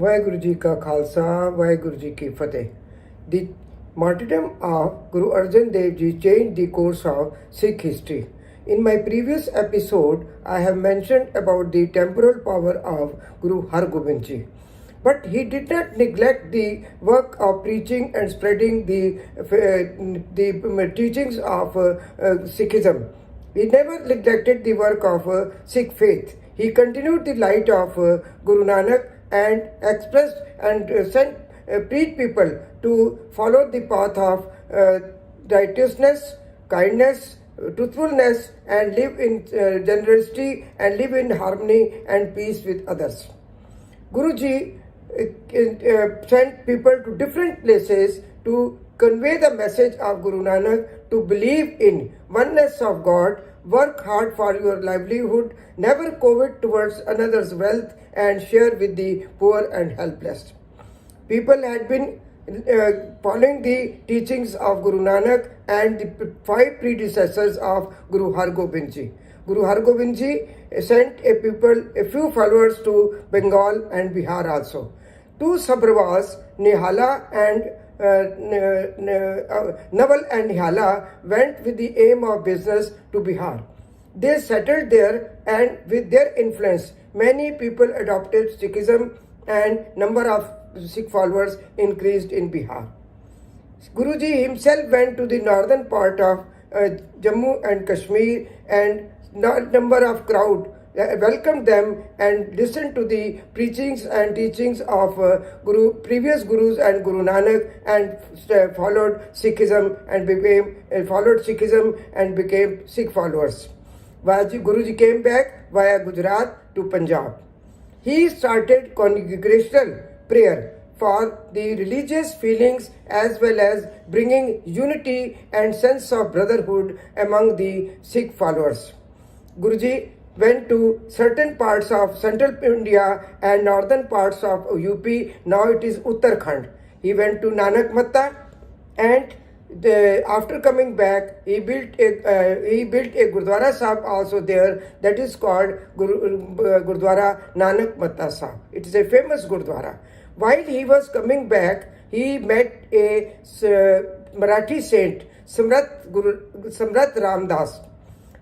वाहेगुरु जी का खालसा वाहेगुरु जी की फतेह. The martyrdom of Guru Arjan Dev Ji changed the course of Sikh history. In my previous episode, I have mentioned about the temporal power of Guru Hargobind Ji. But he did not neglect the work of preaching and spreading the teachings of Sikhism. He never neglected the work of Sikh faith. He continued the light of Guru Nanak and expressed and preached people to follow the path of righteousness, kindness, truthfulness, and live in generosity and live in harmony and peace with others. Guruji sent people to different places to convey the message of Guru Nanak, to believe in oneness of God, work hard for your livelihood, never covet towards another's wealth, and share with the poor and helpless. People had been following the teachings of Guru Nanak and the five predecessors of Guru Hargobind Ji. Guru Hargobind Ji sent a few followers to Bengal and Bihar also. Two Sabravas, Nihala and Naval and Nihala, went with the aim of business to Bihar. They settled there, and with their influence, many people adopted Sikhism and number of Sikh followers increased in Bihar. Guruji himself went to the northern part of Jammu and Kashmir, and number of crowd welcomed them and listened to the preachings and teachings of previous gurus and Guru Nanak, and followed Sikhism and became Sikh followers. Guruji came back via Gujarat to Punjab. He started congregational prayer for the religious feelings as well as bringing unity and sense of brotherhood among the Sikh followers. Guruji went to certain parts of central India and northern parts of UP. Now it is Uttarakhand. He went to Nanak Matta, and after coming back, he built a Gurdwara Sahib also there, that is called Gurdwara Nanak Matta Sahib. It is a famous Gurdwara. While he was coming back, he met a Marathi saint, Samrat Ramdas.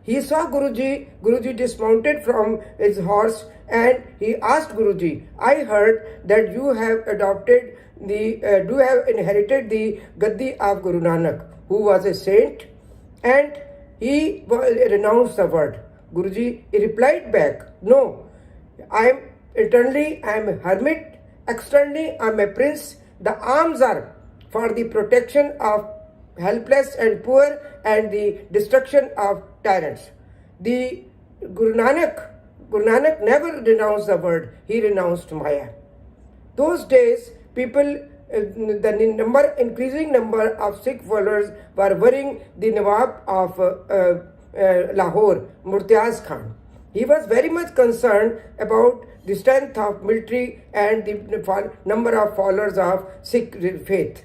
He saw Guruji. Guruji dismounted from his horse, and he asked Guruji, "I heard that you have inherited the Gaddi of Guru Nanak, who was a saint, and he renounced the word." Guruji replied back, "No, internally I am a hermit, externally I am a prince. The arms are for the protection of helpless and poor and the destruction of tyrants." The Guru Nanak never renounced the word, he renounced Maya. Those days, the increasing number of Sikh followers were worrying the Nawab of Lahore, Murtiaz Khan. He was very much concerned about the strength of military and the number of followers of Sikh faith.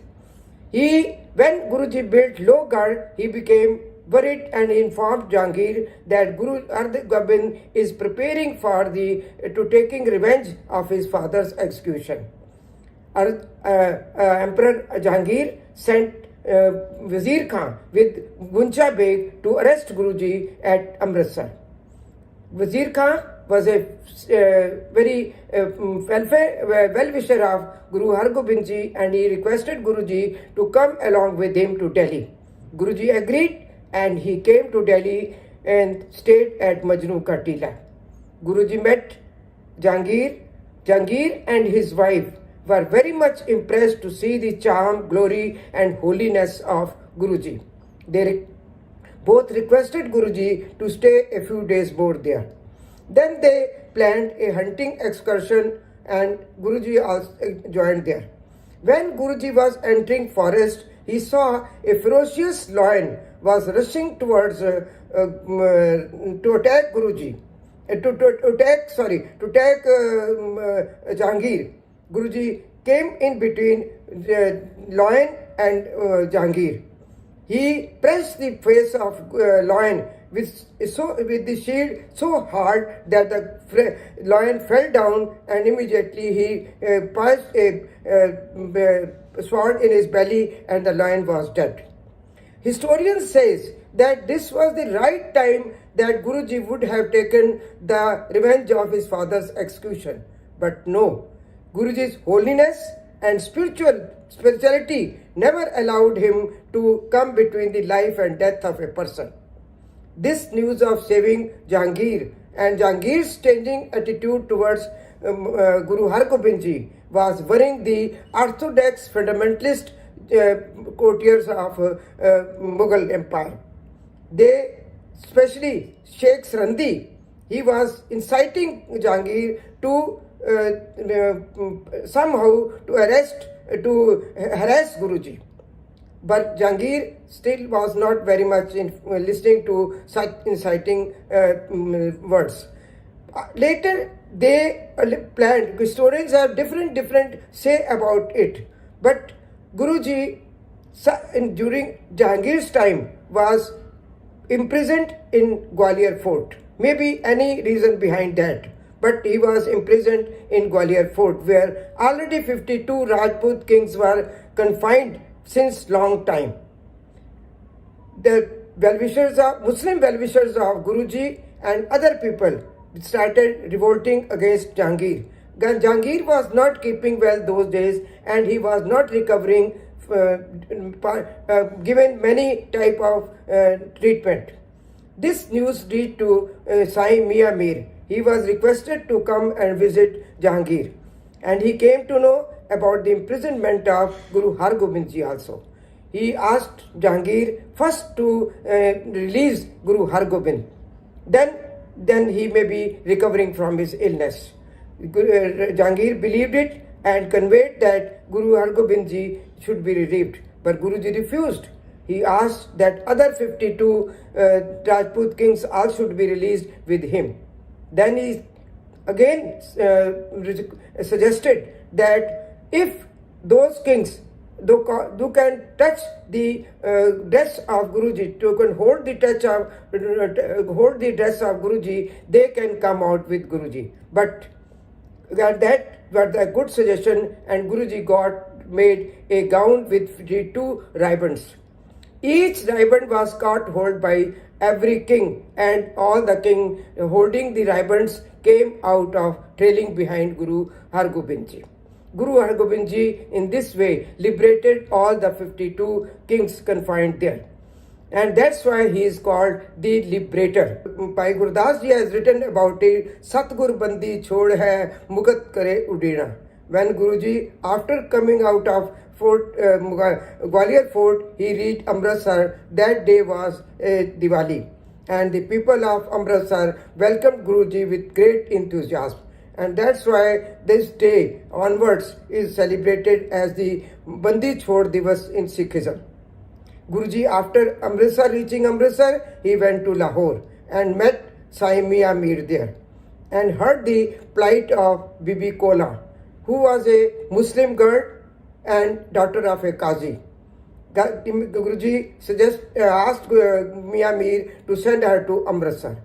When Guruji built low guard, he became worried and informed Jahangir that Guru Hargobind is preparing to taking revenge of his father's execution. Emperor Jahangir sent Wazir Khan with Guncha Beg to arrest Guruji at Amritsar. Wazir Khan was a very well-wisher of Guru Hargobind Ji, and he requested Guruji to come along with him to Delhi. Guruji agreed, and he came to Delhi and stayed at Majnu Ka Tila. Guruji met Jahangir. Jahangir and his wife were very much impressed to see the charm, glory, and holiness of Guruji. They both requested Guruji to stay a few days more there. Then they planned a hunting excursion, and Guruji also joined there. When Guruji was entering forest, he saw a ferocious lion was rushing towards to attack Guruji, to attack Jahangir. Guruji came in between lion and Jahangir. He pressed the face of lion with the shield so hard that the lion fell down, and immediately he passed a sword in his belly, and the lion was dead. Historian says that this was the right time that Guruji would have taken the revenge of his father's execution. But no, Guruji's holiness and spirituality never allowed him to come between the life and death of a person. This news of saving Jahangir and Jahangir's changing attitude towards Guru Hargobind Ji was worrying the orthodox fundamentalist courtiers of Mughal Empire. They, especially Sheikh Sarandi, he was inciting Jahangir to somehow to harass Guruji. But Jahangir still was not very much listening to such inciting words. Later, they planned. Historians have different say about it. But Guruji, during Jahangir's time, was imprisoned in Gwalior Fort. Maybe any reason behind that. But he was imprisoned in Gwalior Fort, where already 52 Rajput kings were confined since long time. The Muslim well-wishers of Guruji and other people started revolting against Jahangir. Jahangir was not keeping well those days, and he was not recovering, given many type of treatment. This news reached to Sai Mian Mir. He was requested to come and visit Jahangir, and he came to know about the imprisonment of Guru Hargobind Ji also. He asked Jahangir first to release Guru Hargobind. Then he may be recovering from his illness. Jahangir believed it and conveyed that Guru Hargobind Ji should be relieved. But Guruji refused. He asked that other 52 Rajput kings all should be released with him. Then he again suggested that if those kings who can touch the dress of Guruji, who can hold the dress of Guruji, they can come out with Guruji. But that was a good suggestion, and Guruji made a gown with 52 ribbons. Each ribbon was caught hold by every king, and all the king holding the ribbons came out of trailing behind Guru Hargobind Ji. Guru Hargobind Ji in this way liberated all the 52 kings confined there. And that's why he is called the liberator. Bhai Gurdas Ji has written about it, Satgur Bandi Chhod Hai Mugat Kare Udina. When Guruji, after coming out of Gwalior Fort, he reached Amritsar. That day was Diwali, and the people of Amritsar welcomed Guruji with great enthusiasm. And that's why this day onwards is celebrated as the Bandi Chhod Divas in Sikhism. Guruji, after reaching Amritsar, he went to Lahore and met Sai Mian Mir there and heard the plight of Bibi Kola, who was a Muslim girl and daughter of a Qazi. Guruji asked Mian Mir to send her to Amritsar.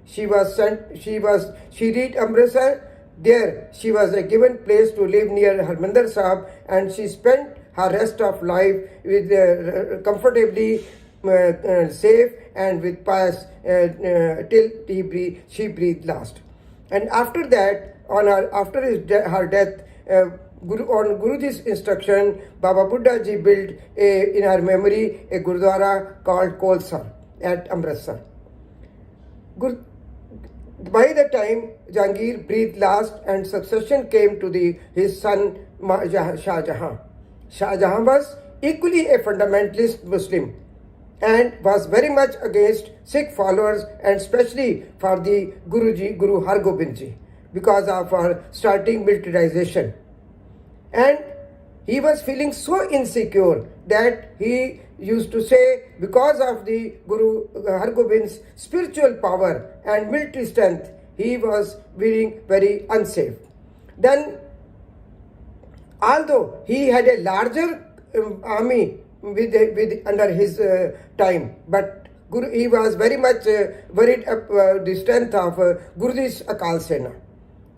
She reached Amritsar. There she was given place to live near Harmandir Sahib, and she spent her rest of life with comfortably safe and with pious till she breathed last. And after that, after her death, on Guruji's instruction, Baba Buddha Ji built in her memory a Gurdwara called Kolsar at Amritsar. By the time Jahangir breathed last and succession came to his son Shah Jahan. Shah Jahan was equally a fundamentalist Muslim and was very much against Sikh followers, and especially for the Guru Hargobind Ji, because of our starting militarization. And he was feeling so insecure that he used to say, because of the Guru Hargobind's spiritual power and military strength, he was being very unsafe. Then, although he had a larger army under his time, but He was very much worried the strength of Guruji's Akal Sena.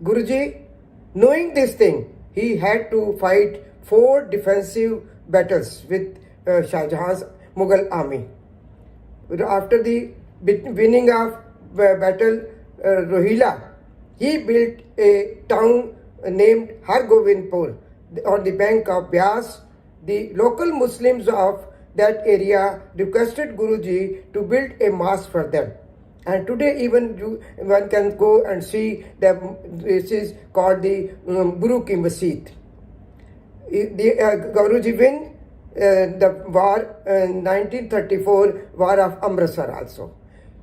Guruji, knowing this thing, he had to fight 4 defensive battles with Shah Jahan's Mughal army. After the winning of battle Rohila, he built a town named Hargobind on the bank of Byas. The local Muslims of that area requested Guruji to build a mosque for them. And today even one can go and see that this is called the Guru Ki Masjid. Guruji win the war in 1934, war of Amritsar also.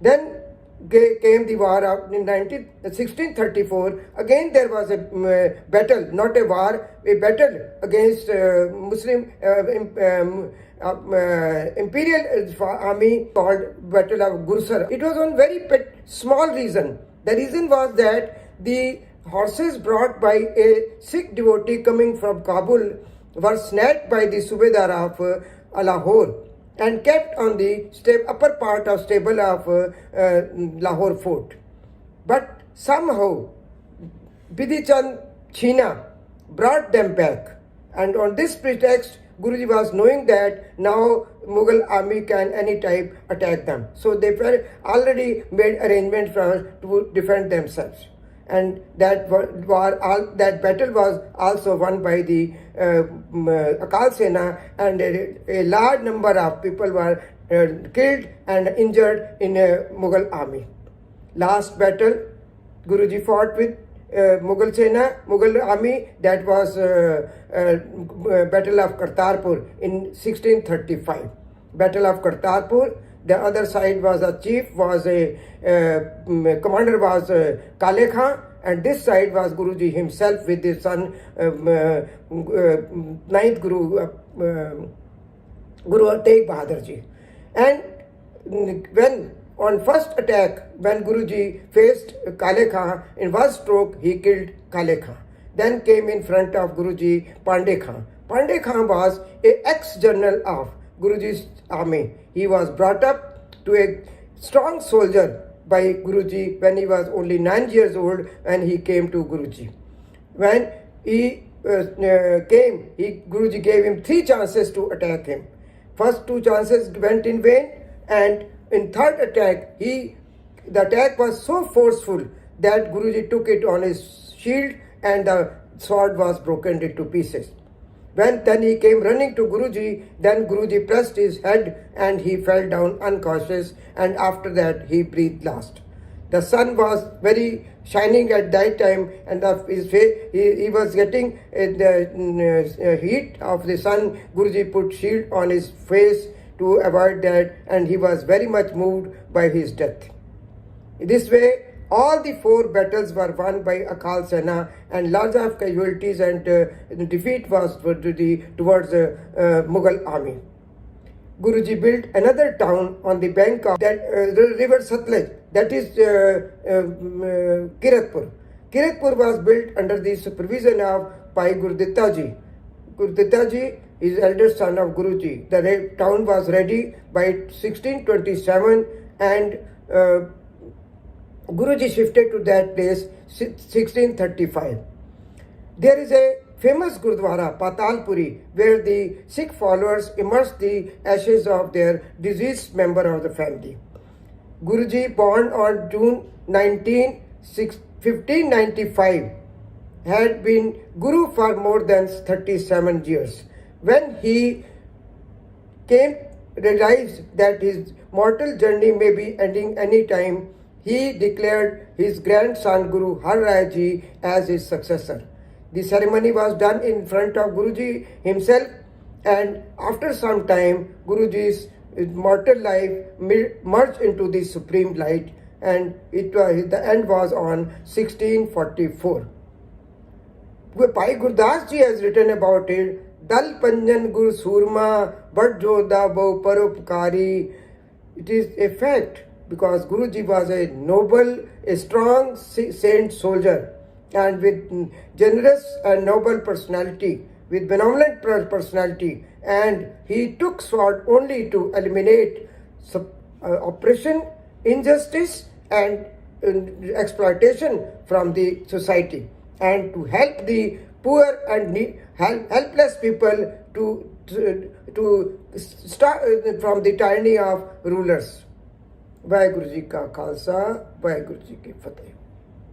Then came the war of in 1634. Again there was a battle, not a war, a battle against Muslim imperial army called Battle of Gursar. It was on very small reason. The reason was that the horses brought by a Sikh devotee coming from Kabul were snatched by the Subedar of Lahore and kept on the upper part of stable of Lahore fort. But somehow Bidhi China brought them back, and on this pretext Guruji was knowing that now Mughal army can any time attack them. So they already made arrangements to defend themselves. And that battle was also won by the Akal Sena, and a large number of people were killed and injured in a Mughal army. Last battle, Guruji fought with Mughal army, that was Battle of Kartarpur in 1635. Battle of Kartarpur. The other side was a chief, commander was Kale Khan, and this side was Guruji himself with his son, 9th Guru, Guru Tegh Bahadur Ji. And when on first attack, when Guruji faced Kale Khan, in one stroke he killed Kale Khan. Then came in front of Guruji Pandey Khan. Pandey Khan was an ex-general of Guruji's army. He was brought up to a strong soldier by Guruji when he was only 9 years old, and he came to Guruji. When he came, Guruji gave him 3 chances to attack him. First 2 chances went in vain, and in third attack, the attack was so forceful that Guruji took it on his shield and the sword was broken into pieces. Then he came running to Guruji, then Guruji pressed his head and he fell down unconscious, and after that he breathed last. The sun was very shining at that time, and his face, he was getting the heat of the sun. Guruji put shield on his face to avoid that, and he was very much moved by his death. This way, all the 4 battles were won by Akal Sena, and lots of casualties and defeat was towards the Mughal army. Guruji built another town on the bank of that river Satluj, that is Kiratpur. Kiratpur was built under the supervision of Pai Gurditta Ji. Gurditta Ji is eldest son of Guruji. The town was ready by 1627, and Guruji shifted to that place 1635. There is a famous Gurdwara, Patalpuri, where the Sikh followers immerse the ashes of their deceased member of the family. Guruji, born on June 19, 1595, had been Guru for more than 37 years. When he realized that his mortal journey may be ending any time, he declared his grandson Guru Har Rai Ji as his successor. The ceremony was done in front of Guruji himself, and after some time, Guruji's mortal life merged into the supreme light, and the end was on 1644. Pai Gurdas Ji has written about it. Dal Panjan Gur Surma Bad Joda Bo Parupkari. It is a fact, because Guruji was a noble, a strong saint soldier, and with generous and noble personality, with benevolent personality, and he took sword only to eliminate oppression, injustice, and exploitation from the society, and to help the poor and helpless people to start from the tyranny of rulers. Waheguru ji ਕਾ ਖਾਲਸਾ, ਵਾਹਿਗੁਰੂ ਜੀ ਕੀ ਫਤਿਹ।